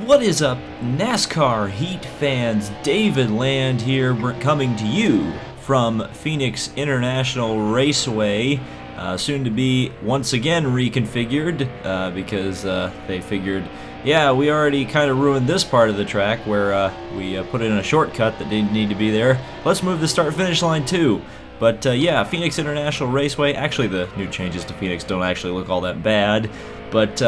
What is up, NASCAR Heat fans? David Land here, coming to you from Phoenix International Raceway, soon to be once again reconfigured because they figured, yeah, we already kind of ruined this part of the track where we put in a shortcut that didn't need to be there. Let's move the start-finish line too. But yeah, Phoenix International Raceway, actually the new changes to Phoenix don't actually look all that bad, but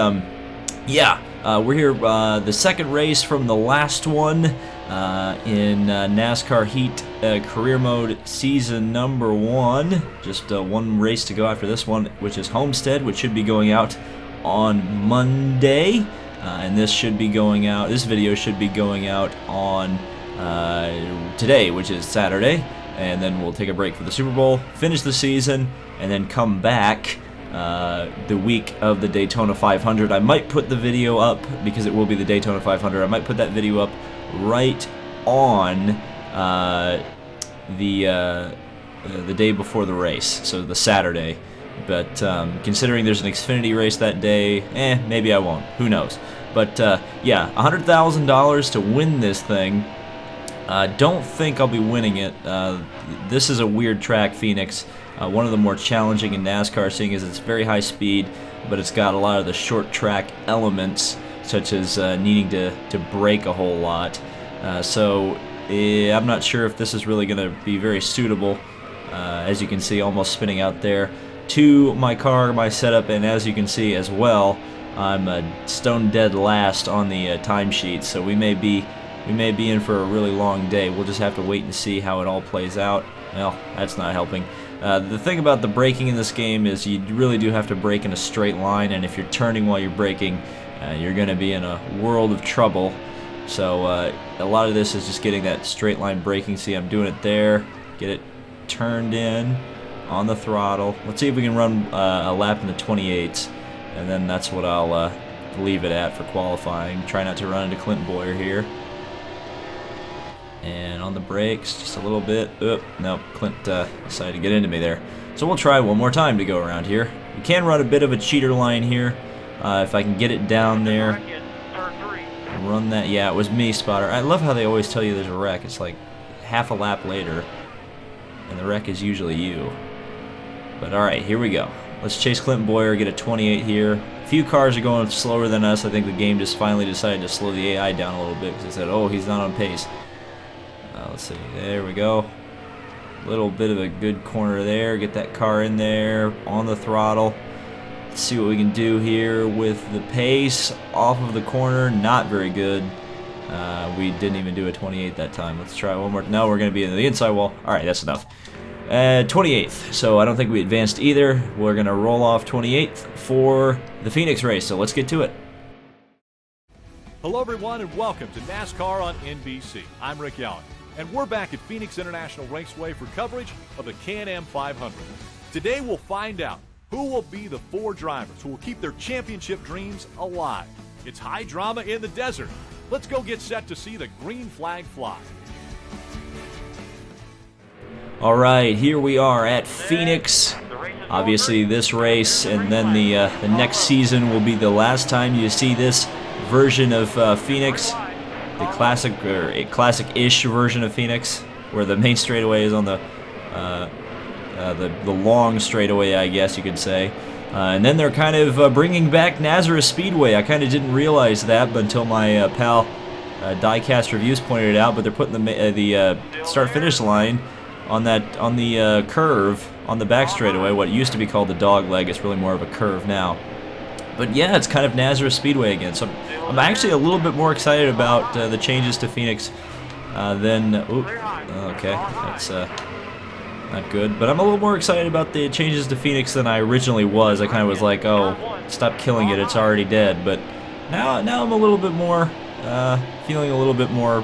yeah, we're here, the second race from the last one in NASCAR Heat Career Mode Season number 1. Just one race to go after this one, which is Homestead, which should be going out on Monday. And this should be going out, this video should be going out on today, which is Saturday. And then we'll take a break for the Super Bowl, finish the season, and then come back the week of the Daytona 500. I might put the video up, because it will be the Daytona 500, I might put that video up right on the day before the race, so the Saturday. But considering there's an Xfinity race that day, maybe I won't. Who knows? But yeah, $100,000 to win this thing. Don't think I'll be winning it. This is a weird track, Phoenix. One of the more challenging in NASCAR, seeing as it's very high speed, but it's got a lot of the short track elements, such as needing to brake a whole lot. So I'm not sure if this is really going to be very suitable. As you can see, almost spinning out there to my car, my setup, and as you can see as well, I'm stone dead last on the timesheet. So we may be in for a really long day. We'll just have to wait and see how it all plays out. Well, that's not helping. The thing about the braking in this game is you really do have to brake in a straight line, and if you're turning while you're braking, you're going to be in a world of trouble. So a lot of this is just getting that straight line braking. See, I'm doing it there. Get it turned in on the throttle. Let's see if we can run a lap in the 28s, and then that's what I'll leave it at for qualifying. Try not to run into Clint Boyer here. And on the brakes, just a little bit. Nope, Clint decided to get into me there. So we'll try one more time to go around here. We can run a bit of a cheater line here. If I can get it down there. Run that. Yeah, it was me, spotter. I love how they always tell you there's a wreck. It's like half a lap later, and the wreck is usually you. But alright, here we go. Let's chase Clint Boyer, get a 28 here. A few cars are going slower than us. I think the game just finally decided to slow the AI down a little bit because they said, oh, he's not on pace. Let's see, there we go. A little bit of a good corner there. Get that car in there on the throttle. Let's see what we can do here with the pace off of the corner. Not very good. We didn't even do a 28 that time. Let's try one more. No, we're going to be in the inside wall. Alright, that's enough. 28th. So I don't think we advanced either. We're going to roll off 28th for the Phoenix race. So let's get to it. Hello, everyone, and welcome to NASCAR on NBC. I'm Rick Allen, and we're back at Phoenix International Raceway for coverage of the Can-Am 500. Today, we'll find out who will be the 4 drivers who will keep their championship dreams alive. It's high drama in the desert. Let's go get set to see the green flag fly. All right, here we are at Phoenix. Obviously, this race and then the next season will be the last time you see this version of Phoenix. The classic, or a classic-ish version of Phoenix, where the main straightaway is on the long straightaway, I guess you could say. And then they're kind of bringing back Nazareth Speedway. I kind of didn't realize that until my pal Diecast Reviews pointed it out. But they're putting the start-finish line on the curve on the back straightaway. What used to be called the dog leg, it's really more of a curve now. But yeah, it's kind of Nazareth Speedway again. So I'm actually a little bit more excited about the changes to Phoenix than... Ooh, okay, that's not good. But I'm a little more excited about the changes to Phoenix than I originally was. I kind of was like, oh, stop killing it, it's already dead. But now I'm a little bit more, feeling a little bit more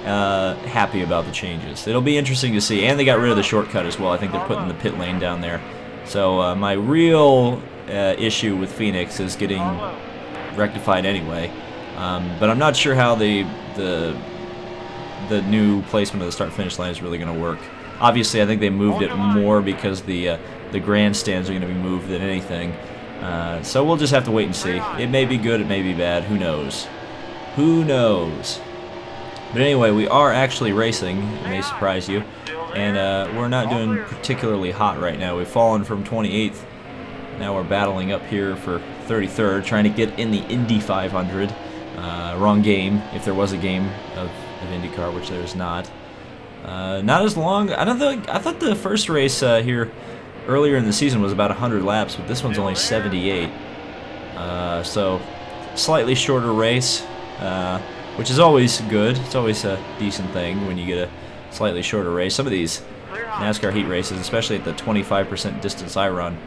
happy about the changes. It'll be interesting to see. And they got rid of the shortcut as well. I think they're putting the pit lane down there. So my real... issue with Phoenix is getting rectified anyway, but I'm not sure how the new placement of the start-finish line is really going to work. Obviously, I think they moved it more because the grandstands are going to be moved than anything. So we'll just have to wait and see. It may be good, it may be bad, who knows. Who knows? But anyway, we are actually racing. It may surprise you. And we're not doing particularly hot right now. We've fallen from 28th. Now we're battling up here for 33rd, trying to get in the Indy 500. Wrong game, if there was a game of IndyCar, which there's not. Not as long. I thought the first race here earlier in the season was about 100 laps, but this one's only 78. So slightly shorter race, which is always good. It's always a decent thing when you get a slightly shorter race. Some of these NASCAR heat races, especially at the 25% distance I run,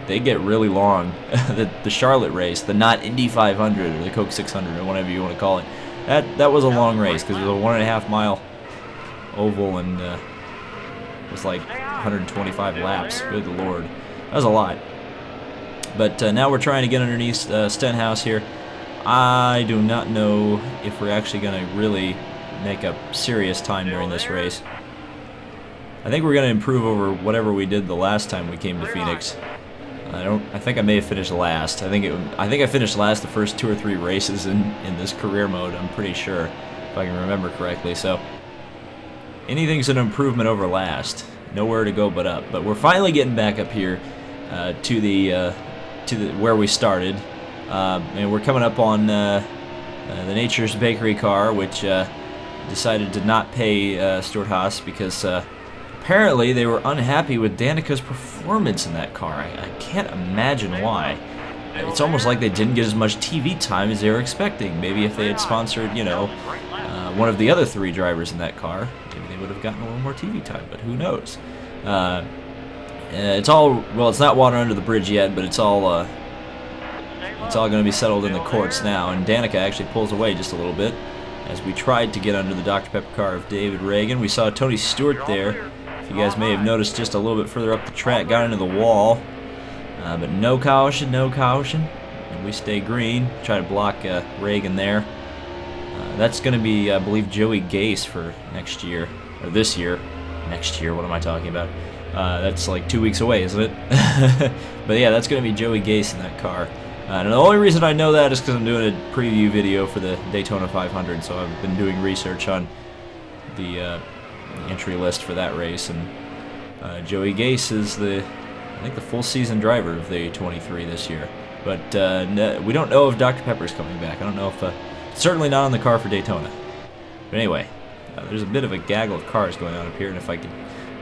they get really long. The Charlotte race, the not Indy 500 or the Coke 600 or whatever you want to call it, that was a long race because it was a 1.5 mile oval and it was like 125 laps. Good lord, that was a lot. But now we're trying to get underneath Stenhouse here. I do not know if we're actually going to really make a serious time during this race. I think we're going to improve over whatever we did the last time we came to Phoenix. I think I may have finished last. I think I finished last the first 2 or 3 races in this career mode. I'm pretty sure, if I can remember correctly. So anything's an improvement over last. Nowhere to go but up. But we're finally getting back up here to the where we started, and we're coming up on the Nature's Bakery car, which decided to not pay Stuart Haas because apparently they were unhappy with Danica's performance in that car. I can't imagine why. It's almost like they didn't get as much TV time as they were expecting. Maybe if they had sponsored, you know, one of the other 3 drivers in that car, maybe they would have gotten a little more TV time, but who knows. It's all, well, it's not water under the bridge yet, but it's all going to be settled in the courts now, and Danica actually pulls away just a little bit as we tried to get under the Dr. Pepper car of David Reagan. We saw Tony Stewart there. If you guys may have noticed, just a little bit further up the track, got into the wall, but no caution, and we stay green, try to block Reagan there. That's going to be, I believe, Joey Gase for next year, or this year. Next year, what am I talking about? That's like 2 weeks away, isn't it? But yeah, that's going to be Joey Gase in that car. And the only reason I know that is because I'm doing a preview video for the Daytona 500, so I've been doing research on the entry list for that race, and Joey Gase is I think the full season driver of the 23 this year. But we don't know if Dr. Pepper's coming back. I don't know if certainly not on the car for Daytona. But anyway, there's a bit of a gaggle of cars going on up here, and if I could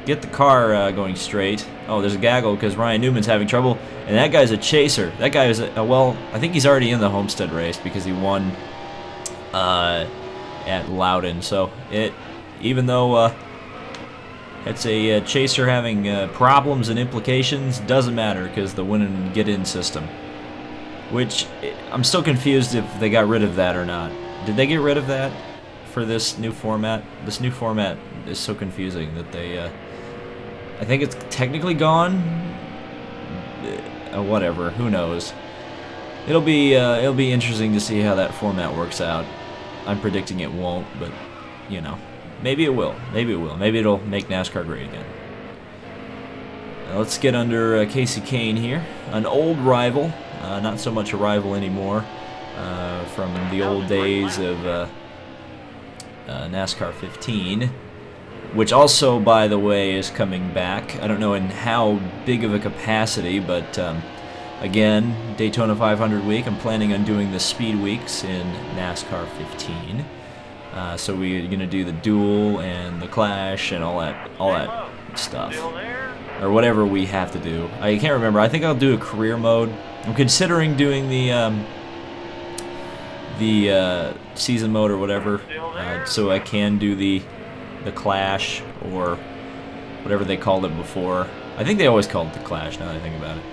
get the car going straight. Oh, there's a gaggle because Ryan Newman's having trouble, and that guy's a chaser. That guy is well, I think he's already in the Homestead race because he won at Loudon. So even though it's a chaser having problems and implications, doesn't matter because the win and get in system. Which I'm still confused if they got rid of that or not. Did they get rid of that for this new format? This new format is so confusing that they. I think it's technically gone. Whatever, who knows? It'll be interesting to see how that format works out. I'm predicting it won't, but you know, maybe it will. Maybe it will. Maybe it'll make NASCAR great again. Now let's get under Casey Kane here, an old rival, not so much a rival anymore, from the old days of NASCAR 15. Which also, by the way, is coming back. I don't know in how big of a capacity, but again, Daytona 500 week. I'm planning on doing the speed weeks in NASCAR 15. So we're gonna do the duel and the clash and all that stuff, or whatever we have to do. I can't remember. I think I'll do a career mode. I'm considering doing the season mode or whatever, so I can do the Clash, or whatever they called it before. I think they always called it the Clash, now that I think about it.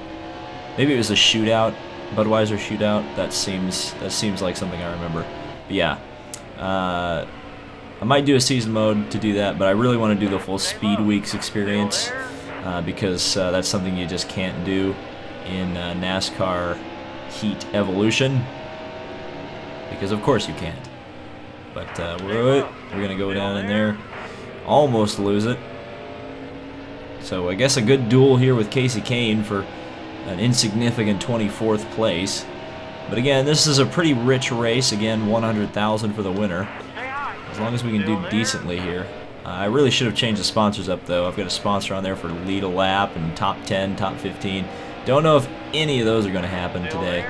Maybe it was a shootout, Budweiser shootout. That seems like something I remember. But yeah, I might do a season mode to do that, but I really want to do the full Speed Weeks experience, because that's something you just can't do in NASCAR Heat Evolution, because of course you can't. But we're gonna go down in there. Almost lose it. So I guess a good duel here with Casey Kane for an insignificant 24th place. But again, this is a pretty rich race. Again, 100,000 for the winner. As long as we can do decently here. I really should have changed the sponsors up, though. I've got a sponsor on there for lead a lap and top 10, top 15. Don't know if any of those are going to happen today.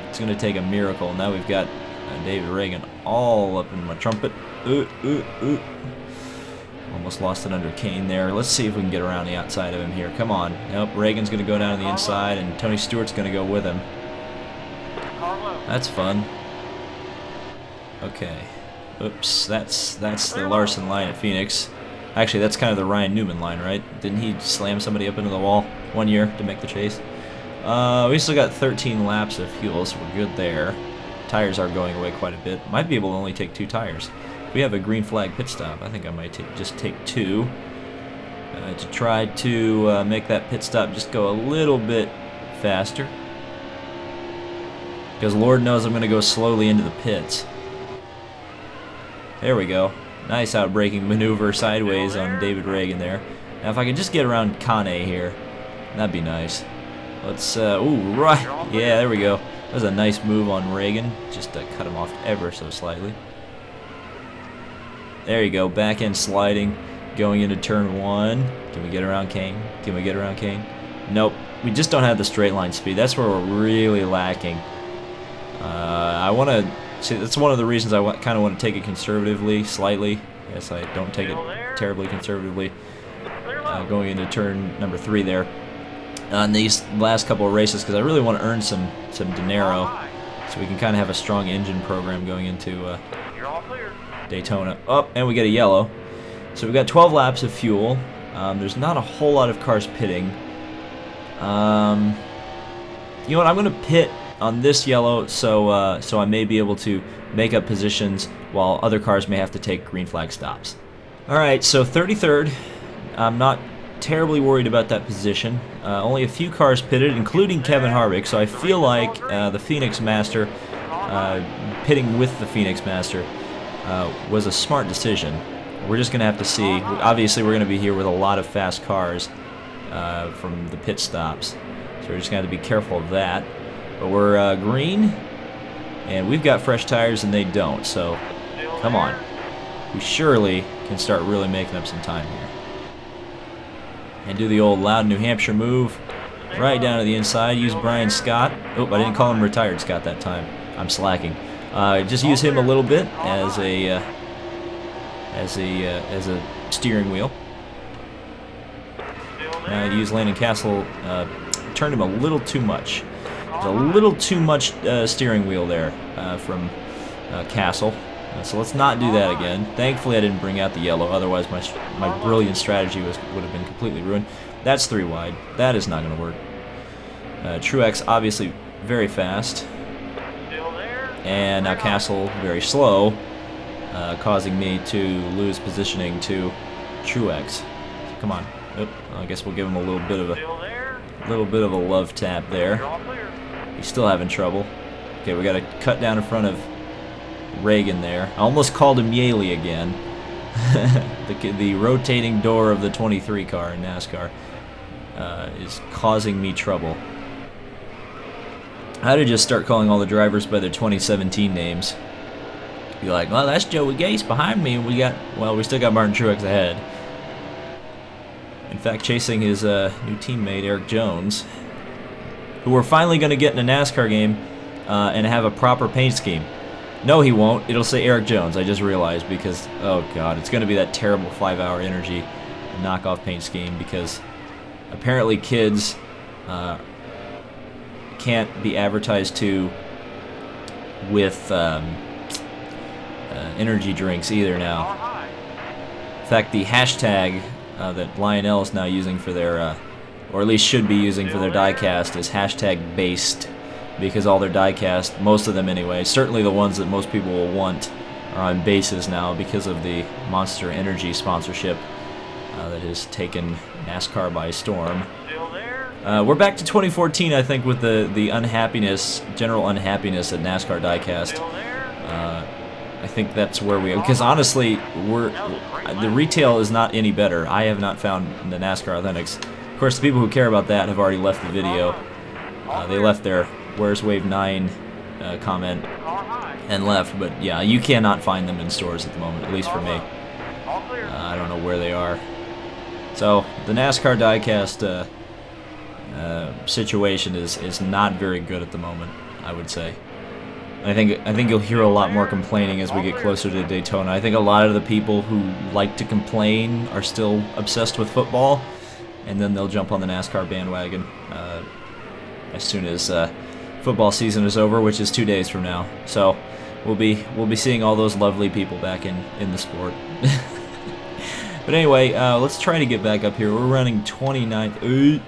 It's going to take a miracle. Now we've got David Reagan all up in my trumpet. Almost lost it under Kane there. Let's see if we can get around the outside of him here. Come on. Nope, Reagan's going to go down to the inside, and Tony Stewart's going to go with him. That's fun. Okay. Oops, that's the Larson line at Phoenix. Actually, that's kind of the Ryan Newman line, right? Didn't he slam somebody up into the wall one year to make the chase? We still got 13 laps of fuel, so we're good there. Tires are going away quite a bit. Might be able to only take 2 tires. If we have a green flag pit stop, I think I might just take 2 to try to make that pit stop just go a little bit faster. Because Lord knows I'm going to go slowly into the pits. There we go. Nice outbraking maneuver sideways on David Reagan there. Now if I could just get around Kane here, that'd be nice. Let's, ooh, right. Yeah, there we go. That was a nice move on Reagan. Just cut him off ever so slightly. There you go. Back end sliding. Going into turn 1. Can we get around Kane? Can we get around Kane? Nope. We just don't have the straight line speed. That's where we're really lacking. I want to... See, that's one of the reasons I kind of want to take it conservatively, slightly. Yes, I don't take it terribly conservatively. Going into turn number 3 there on these last couple of races, because I really want to earn some dinero, so we can kind of have a strong engine program going into Daytona. Oh, and we get a yellow. So we've got 12 laps of fuel. There's not a whole lot of cars pitting. You know what? I'm going to pit on this yellow, so I may be able to make up positions while other cars may have to take green flag stops. Alright, so 33rd. I'm not terribly worried about that position. Only a few cars pitted, including Kevin Harvick, so I feel like the Phoenix Master, pitting with the Phoenix Master, was a smart decision. We're just going to have to see. Obviously, we're going to be here with a lot of fast cars from the pit stops, so we're just going to have to be careful of that. But we're green, and we've got fresh tires, and they don't. So, come on. We surely can start really making up some time here. And do the old loud New Hampshire move. Right down to the inside. Use Brian Scott. Oh, I didn't call him retired Scott that time. I'm slacking. Just use him a little bit as a steering wheel. Now I use Landon Castle. Turned him a little too much. There's a little too much steering wheel there from Castle. So let's not do that again. Thankfully I didn't bring out the yellow, otherwise my brilliant strategy would have been completely ruined. That's 3 wide. That is not going to work. Truex obviously very fast. And now Castle very slow, causing me to lose positioning to Truex. Come on. Oop, I guess we'll give him a little bit of a love tap there. He's still having trouble. Okay, we got to cut down in front of Reagan there. I almost called him Yaley again. The rotating door of the 23 car in NASCAR is causing me trouble. I had to just start calling all the drivers by their 2017 names. Be like, well, that's Joey Gase behind me, and we still got Martin Truex ahead. In fact, chasing his new teammate Eric Jones, who we're finally going to get in a NASCAR game and have a proper paint scheme. No, he won't. It'll say Eric Jones, I just realized, because, oh god, it's going to be that terrible 5-hour energy knockoff paint scheme, because apparently kids can't be advertised to with energy drinks either now. In fact, the hashtag that Lionel is now using for their, or at least should be using for their diecast, is hashtag based, because all their diecast, most of them anyway, certainly the ones that most people will want, are on bases now because of the Monster Energy sponsorship that has taken NASCAR by storm. We're back to 2014, I think, with the unhappiness, general unhappiness at NASCAR diecast. I think that's where we, because honestly, the retail is not any better. I have not found the NASCAR Authentics. Of course, the people who care about that have already left the video. They left their Where's Wave 9 comment and left. But yeah, you cannot find them in stores at the moment, at least for me. I don't know where they are. So the NASCAR diecast situation is not very good at the moment, I would say. I think you'll hear a lot more complaining as we get closer to Daytona. I think a lot of the people who like to complain are still obsessed with football, and then they'll jump on the NASCAR bandwagon as soon as football season is over, which is 2 days from now. So we'll be seeing all those lovely people back in the sport. But anyway, let's try to get back up here. We're running 29th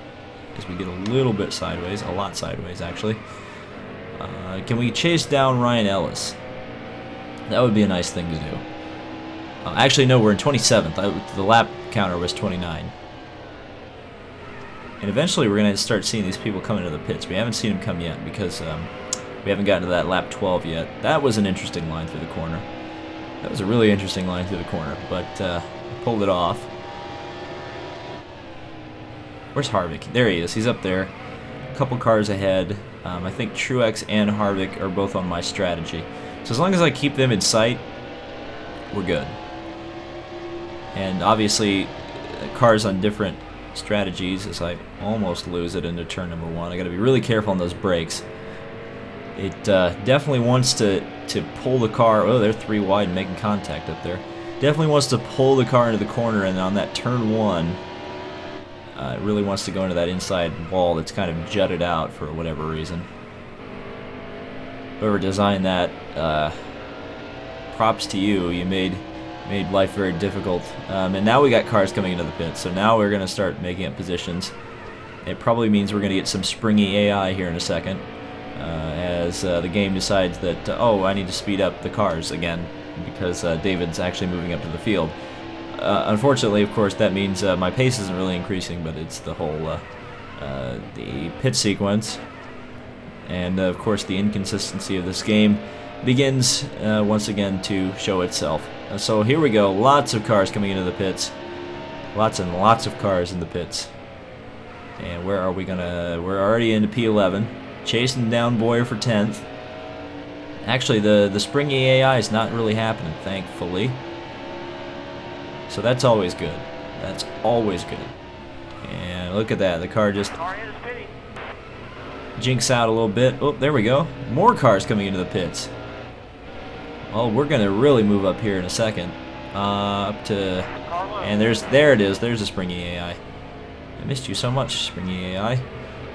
as we get a little bit sideways, a lot sideways actually. Can we chase down Ryan Ellis? That would be a nice thing to do. Actually, no, we're in 27th. The lap counter was 29. And eventually we're going to start seeing these people come into the pits. We haven't seen them come yet because we haven't gotten to that lap 12 yet. That was an interesting line through the corner. That was a really interesting line through the corner, but pulled it off. Where's Harvick? There he is. He's up there. A couple cars ahead. I think Truex and Harvick are both on my strategy. So as long as I keep them in sight, we're good. And obviously, cars on different strategies, as I almost lose it into turn number 1. I got to be really careful on those brakes. It definitely wants to pull the car. Oh, they're 3 wide and making contact up there. Definitely wants to pull the car into the corner, and on that turn 1, it really wants to go into that inside wall that's kind of jutted out for whatever reason. Whoever designed that, props to you. You made life very difficult. And now we got cars coming into the pits, so now we're going to start making up positions. It probably means we're going to get some springy AI here in a second, as the game decides that, oh, I need to speed up the cars again, because David's actually moving up to the field. Unfortunately, of course, that means my pace isn't really increasing, but it's the whole the pit sequence, and of course the inconsistency of this game begins once again to show itself. So here we go, lots of cars coming into the pits, lots and lots of cars in the pits. And where are we gonna? We're already into P11, chasing down Boyer for 10th. Actually, the springy AI is not really happening, thankfully. So that's always good. That's always good. And look at that. The car just jinks out a little bit. Oh, there we go. More cars coming into the pits. Well, we're going to really move up here in a second. Up to... And there it is. There's a springy AI. I missed you so much, springy AI.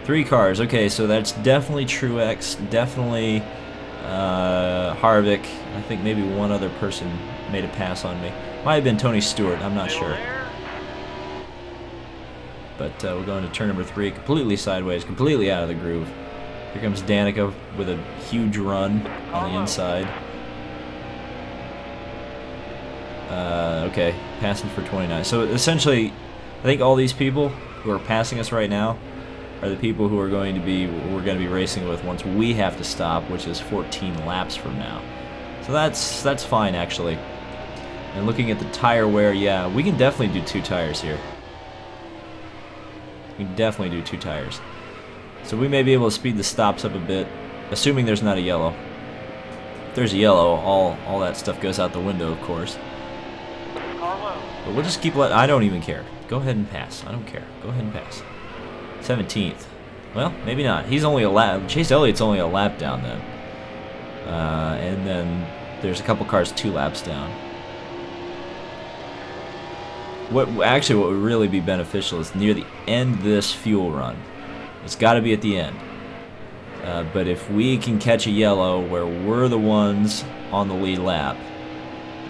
3 cars. Okay, so that's definitely Truex. Definitely Harvick. I think maybe one other person made a pass on me. Might have been Tony Stewart, I'm not sure. But we're going to turn number 3, completely sideways, completely out of the groove. Here comes Danica with a huge run on the inside. Okay, passing for 29. So essentially, I think all these people who are passing us right now are the people who are we're going to be racing with once we have to stop, which is 14 laps from now. So that's fine actually. And looking at the tire wear, yeah, we can definitely do 2 tires here. We can definitely do 2 tires. So we may be able to speed the stops up a bit, assuming there's not a yellow. If there's a yellow, all that stuff goes out the window, of course. But we'll just keep I don't even care. Go ahead and pass. I don't care. Go ahead and pass. 17th. Well, maybe not. He's only a lap. Chase Elliott's only a lap down then. And then there's a couple cars 2 laps down. What would really be beneficial is near the end of this fuel run. It's got to be at the end. But if we can catch a yellow where we're the ones on the lead lap,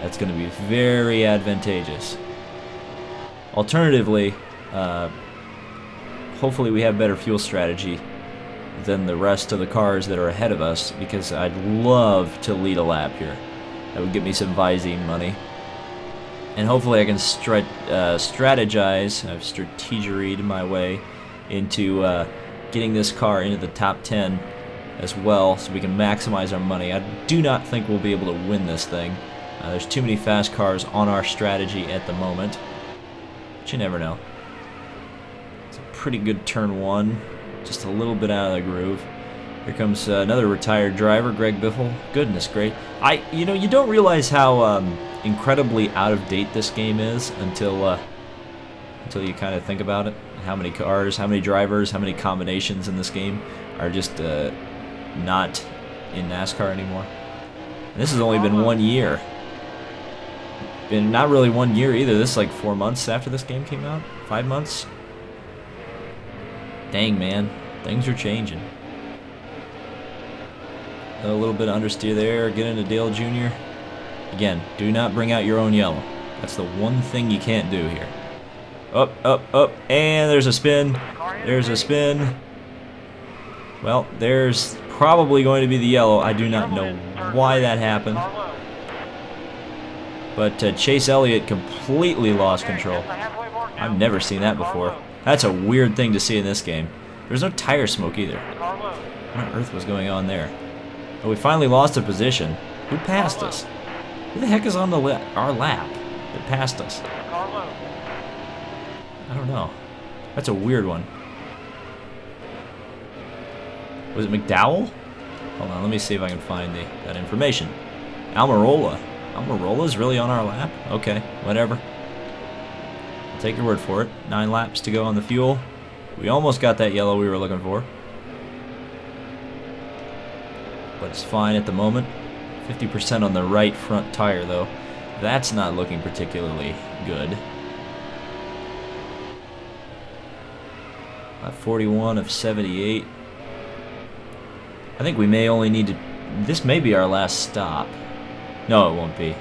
that's going to be very advantageous. Alternatively, hopefully we have better fuel strategy than the rest of the cars that are ahead of us, because I'd love to lead a lap here. That would get me some Visine money. And hopefully I can strategize, I've strategeried my way into getting this car into the top 10 as well, so we can maximize our money. I do not think we'll be able to win this thing. There's too many fast cars on our strategy at the moment, but you never know. It's a pretty good turn 1, just a little bit out of the groove. Here comes another retired driver, Greg Biffle. Goodness great. You know, you don't realize how incredibly out of date this game is until you kind of think about it. How many cars, how many drivers, how many combinations in this game are just not in NASCAR anymore. And this has only been 1 year. Been not really 1 year either. This is like 4 months after this game came out. 5 months. Dang, man, things are changing. A little bit of understeer there. Get into Dale Jr. Again, do not bring out your own yellow. That's the one thing you can't do here. Up, up, up, and there's a spin. There's a spin. Well, there's probably going to be the yellow. I do not know why that happened. But Chase Elliott completely lost control. I've never seen that before. That's a weird thing to see in this game. There's no tire smoke either. What on earth was going on there? Oh, we finally lost a position. Who passed us? Who the heck is on our lap that passed us? I don't know. That's a weird one. Was it McDowell? Hold on, let me see if I can find that information. Almirola. Almirola's really on our lap? Okay, whatever. I'll take your word for it. 9 laps to go on the fuel. We almost got that yellow we were looking for. But it's fine at the moment. 50% on the right front tire, though. That's not looking particularly good. 41 of 78. I think we may only need to... This may be our last stop. No, it won't be.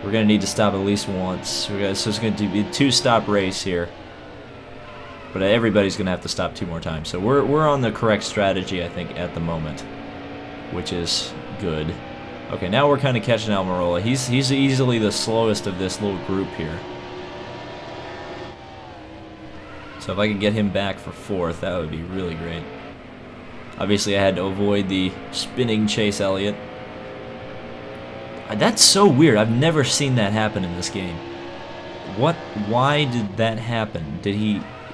We're going to need to stop at least once. So it's going to be a 2-stop race here. But everybody's going to have to stop 2 more times. So we're on the correct strategy, I think, at the moment. Which is good. Okay, now we're kind of catching Almirola. He's easily the slowest of this little group here. So if I could get him back for 4th, that would be really great. Obviously, I had to avoid the spinning Chase Elliott. That's so weird. I've never seen that happen in this game. Why did that happen?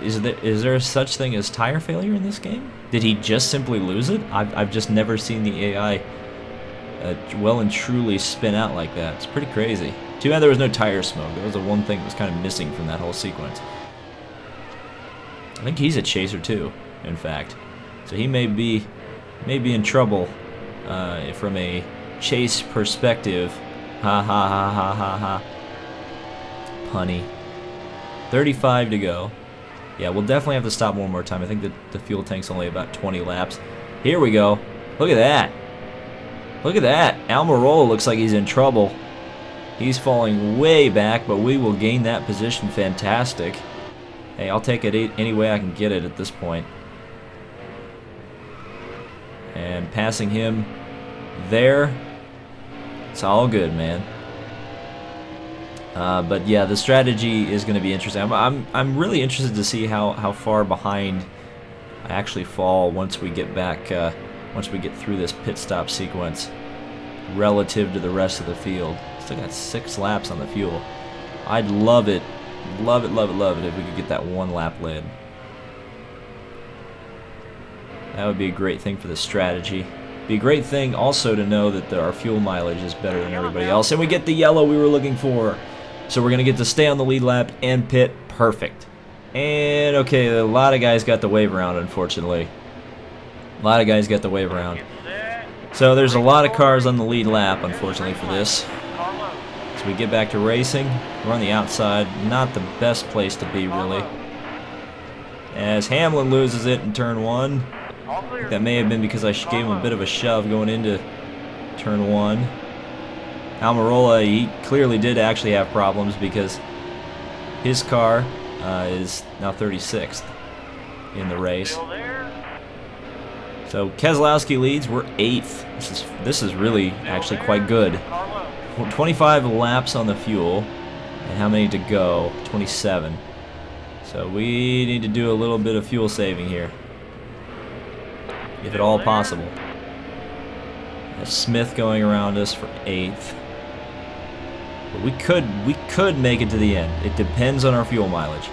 Is there such thing as tire failure in this game? Did he just simply lose it? I've just never seen the AI well and truly spin out like that. It's pretty crazy. Too bad there was no tire smoke. That was the one thing that was kind of missing from that whole sequence. I think he's a chaser too, in fact. So he may be in trouble from a chase perspective. Ha ha ha ha ha ha. Punny. 35 to go. Yeah, we'll definitely have to stop one more time. I think that the fuel tank's only about 20 laps. Here we go. Look at that. Look at that. Almirola looks like he's in trouble. He's falling way back, but we will gain that position. Fantastic. Hey, I'll take it any way I can get it at this point. And passing him there. It's all good, man. But yeah, the strategy is going to be interesting. I'm really interested to see how far behind I actually fall once we get back, once we get through this pit stop sequence relative to the rest of the field. Still got 6 laps on the fuel. I'd love it if we could get that 1 lap lead. That would be a great thing for the strategy. Be a great thing also to know that our fuel mileage is better than everybody else, and we get the yellow we were looking for. So we're going to get to stay on the lead lap and pit. Perfect. And okay, a lot of guys got the wave around, unfortunately. A lot of guys got the wave around. So there's a lot of cars on the lead lap, unfortunately, for this. So we get back to racing. We're on the outside. Not the best place to be, really. As Hamlin loses it in turn 1. I think that may have been because I gave him a bit of a shove going into turn 1. Almirola, he clearly did actually have problems because his car is now 36th in the race. So Keselowski leads. We're 8th. This is really actually quite good. 25 laps on the fuel, and how many to go? 27. So we need to do a little bit of fuel saving here, if at all possible. There's Smith going around us for 8th. But we could make it to the end. It depends on our fuel mileage.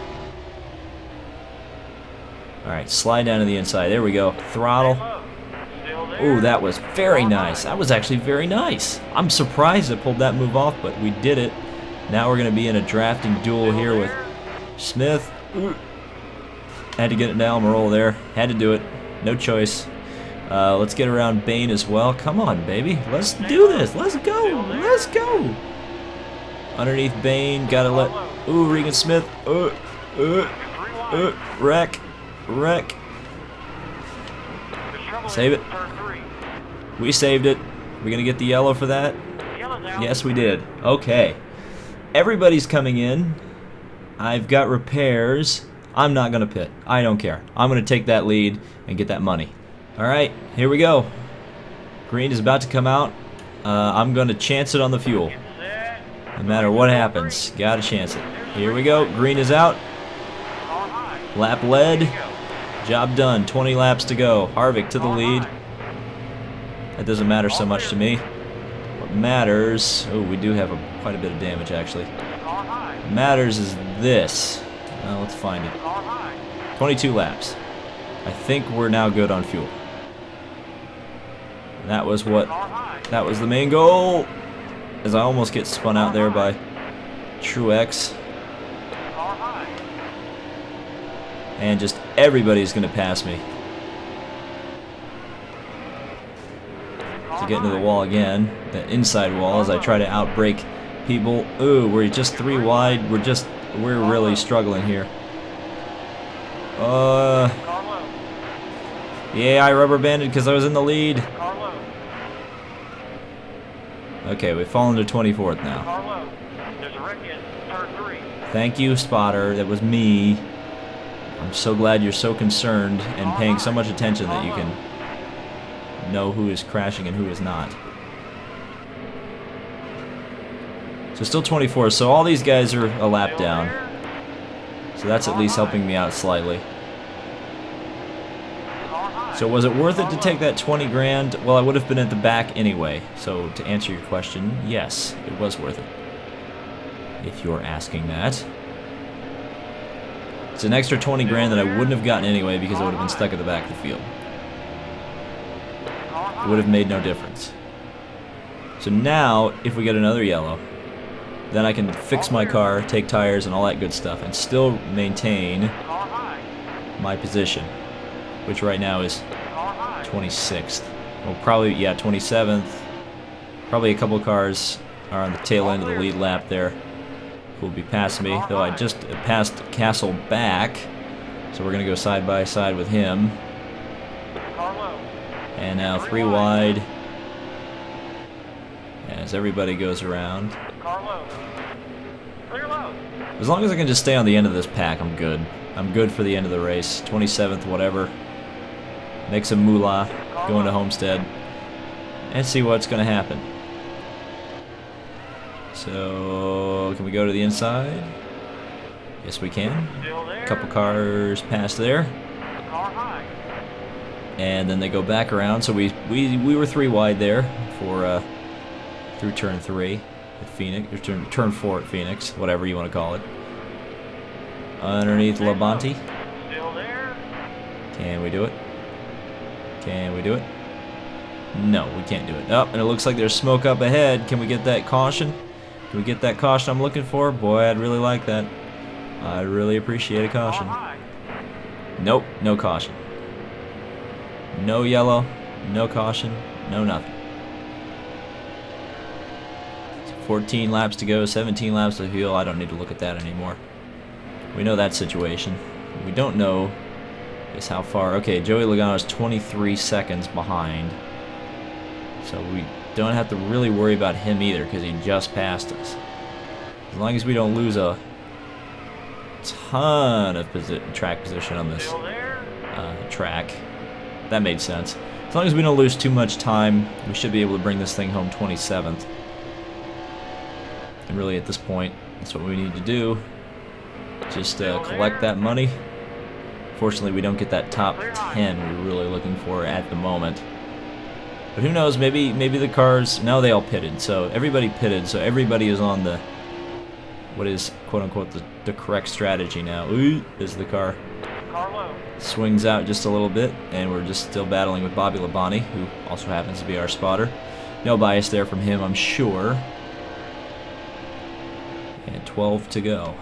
Alright, slide down to the inside. There we go. Throttle. Oh, that was very nice. That was actually very nice. I'm surprised I pulled that move off, but we did it. Now we're going to be in a drafting duel here with Smith. Had to get it down, roll there. Had to do it. No choice. Let's get around Bane as well. Come on, baby. Let's do this. Let's go. Let's go. Underneath Bane. Gotta let... Ooh, Regan Smith. Wreck. Wreck. Save it. We saved it. We're gonna get the yellow for that. Yes, we did. Okay. Everybody's coming in. I've got repairs. I'm not gonna pit. I don't care. I'm gonna take that lead and get that money. Alright, here we go. Green is about to come out. I'm gonna chance it on the fuel. No matter what happens, gotta chance it. Here we go. Green is out. Lap led. Job done. 20 laps to go. Harvick to the lead. That doesn't matter so much to me. What matters... Oh, we do have quite a bit of damage, actually. What matters is this. Well, let's find it. 22 laps. I think we're now good on fuel. And that was the main goal. As I almost get spun out there by Truex. And just everybody's going to pass me. To get into the wall again. The inside wall as I try to outbrake people. Ooh, we're just 3 wide. We're really struggling here. Yeah, I rubber banded because I was in the lead. Okay, we've fallen to 24th now. Thank you, spotter. That was me. I'm so glad you're so concerned and paying so much attention that you can know who is crashing and who is not. So still 24, so all these guys are a lap down. So that's at least helping me out slightly. So was it worth it to take that 20 grand? Well, I would have been at the back anyway. So to answer your question, yes, it was worth it. If you're asking that. It's an extra 20 grand that I wouldn't have gotten anyway because I would have been stuck at the back of the field. It would have made no difference. So now, if we get another yellow, then I can fix my car, take tires, and all that good stuff, and still maintain my position, which right now is 26th. Well, probably, yeah, 27th. Probably a couple cars are on the tail end of the lead lap there who will be past me, though I just passed Castle back, so we're going to go side by side with him. And now 3 wide as everybody goes around. As long as I can just stay on the end of this pack, I'm good. I'm good for the end of the race. 27th, whatever. Make some moolah, go into Homestead, and see what's going to happen. So, can we go to the inside? Yes, we can. A couple cars past there. And then they go back around. So we were 3 wide there for through turn 3 at Phoenix, or turn 4 at Phoenix, whatever you want to call it. Underneath Labonte. Can we do it? Can we do it? No, we can't do it. Oh, and it looks like there's smoke up ahead. Can we get that caution? Can we get that caution I'm looking for? Boy, I'd really like that. I'd really appreciate a caution. Nope, no caution. No yellow, no caution, no nothing. 14 laps to go, 17 laps to fuel. I don't need to look at that anymore. We know that situation. What we don't know is how far. Okay, Joey Logano is 23 seconds behind. So we don't have to really worry about him either because he just passed us. As long as we don't lose a ton of track position on this track. That made sense. As long as we don't lose too much time, we should be able to bring this thing home 27th. And really at this point, that's what we need to do. Just collect that money. Fortunately, we don't get that top 10 we're really looking for at the moment. But who knows, maybe the cars, now they all pitted, so everybody pitted, so everybody is on the, what is quote-unquote the correct strategy now. Ooh, this is the car. swings out just a little bit, and we're just still battling with Bobby Labonte, who also happens to be our spotter. No bias there from him, I'm sure. And 12 to go.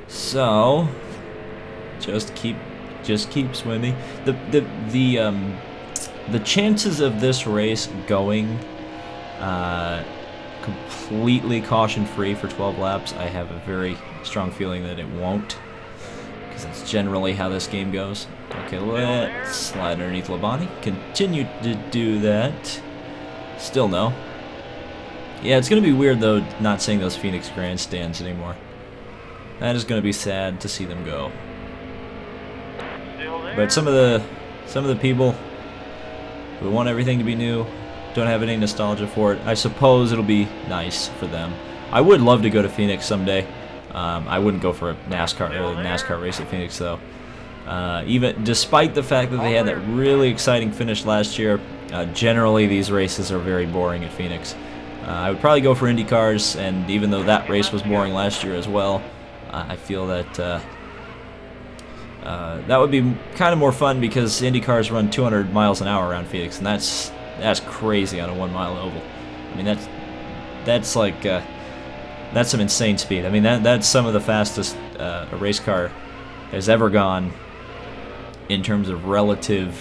So just keep swimming. The chances of this race going completely caution-free for 12 laps, I have a very strong feeling that it won't, because that's generally how this game goes. Okay, let's slide underneath Labonte. Continue to do that. Still no. Yeah, it's going to be weird, though, not seeing those Phoenix grandstands anymore. That is going to be sad to see them go. But some of the people who want everything to be new don't have any nostalgia for it. I suppose it'll be nice for them. I would love to go to Phoenix someday. I wouldn't go for a NASCAR race at Phoenix, though. Even despite the fact that they had that really exciting finish last year, generally these races are very boring at Phoenix. I would probably go for Indy cars, and even though that race was boring last year as well, I feel that that would be kind of more fun, because Indy cars run 200 miles an hour around Phoenix, and that's crazy on a 1 mile oval. I mean, that's like that's some insane speed. I mean, that's some of the fastest a race car has ever gone in terms of relative,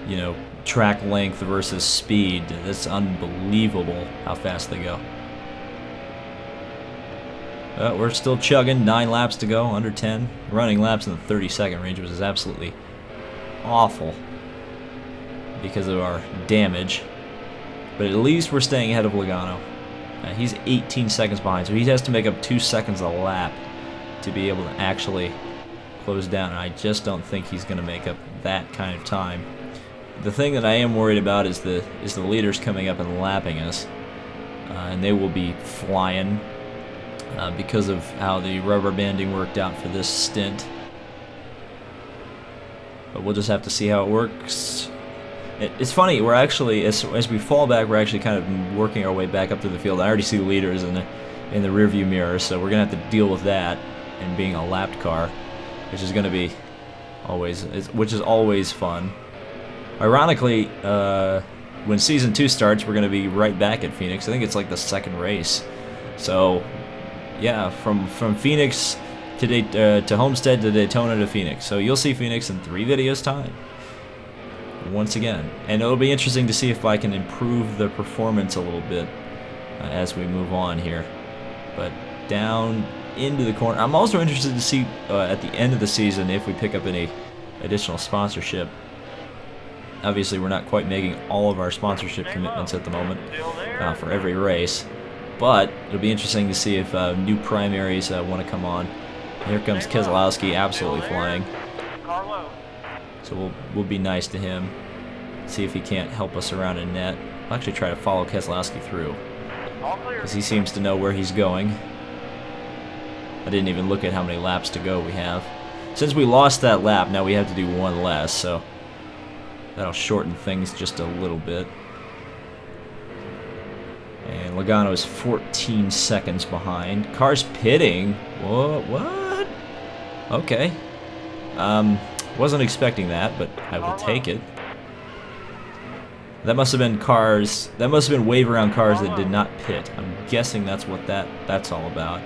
you know, track length versus speed. That's unbelievable how fast they go. We're still chugging. 9 laps to go, under 10. Running laps in the 30-second range, which is absolutely awful because of our damage. But at least we're staying ahead of Logano. He's 18 seconds behind, so he has to make up 2 seconds a lap to be able to actually close down. And I just don't think he's going to make up that kind of time. The thing that I am worried about is the leaders coming up and lapping us, and they will be flying because of how the rubber banding worked out for this stint. But we'll just have to see how it works. It's funny, we're actually, as we fall back, we're actually kind of working our way back up to the field. I already see the leaders in the rearview mirror, so we're going to have to deal with that and being a lapped car, which is going to be always fun. Ironically, when Season 2 starts, we're going to be right back at Phoenix. I think it's like the second race. So, yeah, from Phoenix to Homestead to Daytona to Phoenix. So you'll see Phoenix in 3 videos' time. Once again. And it'll be interesting to see if I can improve the performance a little bit as we move on here. But down into the corner. I'm also interested to see at the end of the season if we pick up any additional sponsorship. Obviously, we're not quite making all of our sponsorship commitments at the moment for every race. But it'll be interesting to see if new primaries want to come on. Here comes Keselowski, absolutely flying. So we'll be nice to him. See if he can't help us around a net. I'll actually try to follow Keselowski through, because he seems to know where he's going. I didn't even look at how many laps to go we have. Since we lost that lap, now we have to do 1 less, so that'll shorten things just a little bit. And Logano is 14 seconds behind. Car's pitting. What? Okay. Wasn't expecting that, but I will take it. That must have been cars. That must have been wave around cars that did not pit. I'm guessing that's what that's all about.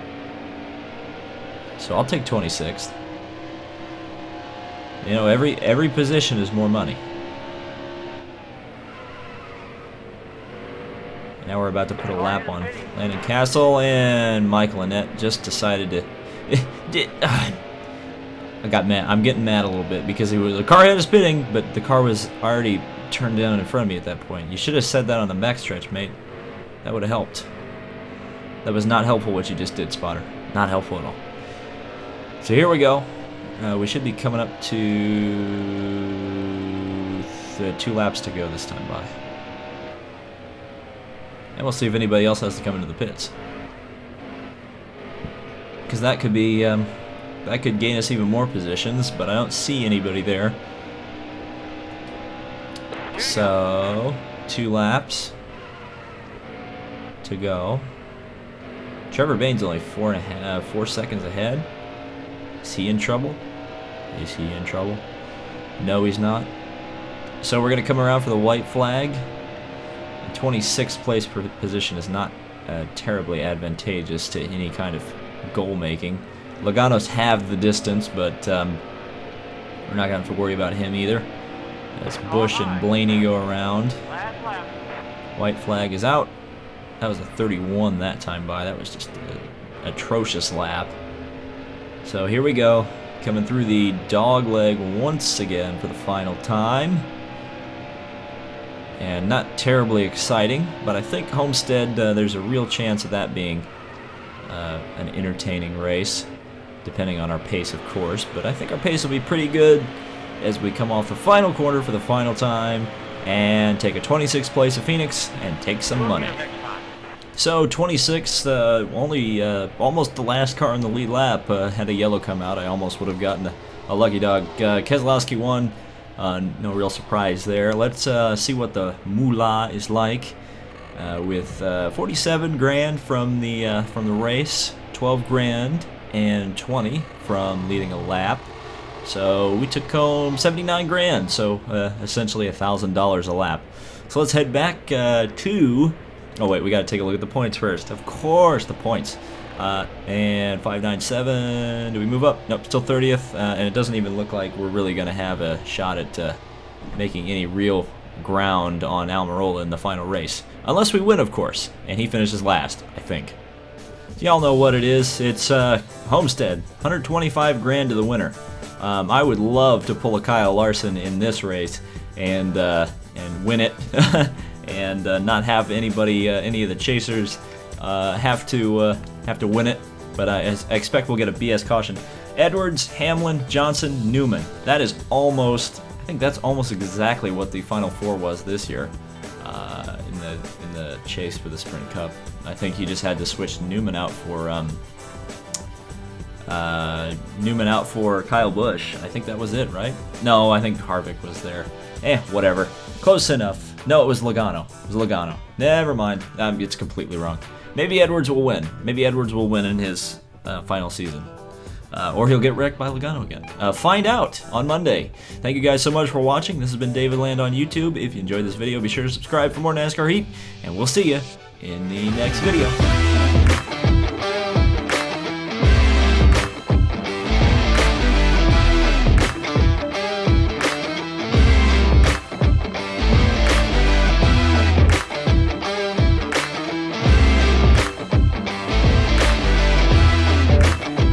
So I'll take 26th. You know, every position is more money. Now we're about to put a lap on Landon Castle, and Michael Annett just decided to. I got mad. I'm getting mad a little bit because the car had us spinning, but the car was already turned down in front of me at that point. You should have said that on the backstretch, mate. That would have helped. That was not helpful what you just did, spotter. Not helpful at all. So here we go. We should be coming up to 2 laps to go this time by. And we'll see if anybody else has to come into the pits. Because that could be, that could gain us even more positions, but I don't see anybody there. So, 2 laps to go. Trevor Bayne's only 4 seconds ahead. Is he in trouble? Is he in trouble? No, he's not. So we're going to come around for the white flag. The 26th place position is not terribly advantageous to any kind of goal making. Logano's halved the distance, but we're not going to have to worry about him either. As Bush and Blaney go around. White flag is out. That was a 31 that time by. That was just an atrocious lap. So here we go. Coming through the dog leg once again for the final time. And not terribly exciting, but I think Homestead, there's a real chance of that being an entertaining race, depending on our pace, of course. But I think our pace will be pretty good as we come off the final corner for the final time and take a 26th place of Phoenix and take some money. So 26, only almost the last car in the lead lap had a yellow come out. I almost would have gotten a lucky dog. Keselowski won. No real surprise there. Let's see what the moolah is like with 47 grand from the race, 12 grand and 20 from leading a lap. So we took home 79 grand. So essentially $1,000 a lap. So let's head back to. Oh wait, we got to take a look at the points first. Of course, the points. And 597. Do we move up? Nope, still 30th. And it doesn't even look like we're really going to have a shot at making any real ground on Almirola in the final race. Unless we win, of course. And he finishes last, I think. Y'all know what it is. It's Homestead. 125 grand to the winner. I would love to pull a Kyle Larson in this race and win it. And not have anybody, any of the chasers, have to win it. But I expect we'll get a BS caution. Edwards, Hamlin, Johnson, Newman. That is almost, I think that's almost exactly what the Final Four was this year in the chase for the Sprint Cup. I think he just had to switch Newman out for Kyle Busch. I think that was it, right? No, I think Harvick was there. Whatever. Close enough. No, it was Logano. It was Logano. Never mind. It's completely wrong. Maybe Edwards will win. Maybe Edwards will win in his final season. Or he'll get wrecked by Logano again. Find out on Monday. Thank you guys so much for watching. This has been David Land on YouTube. If you enjoyed this video, be sure to subscribe for more NASCAR Heat. And we'll see you in the next video.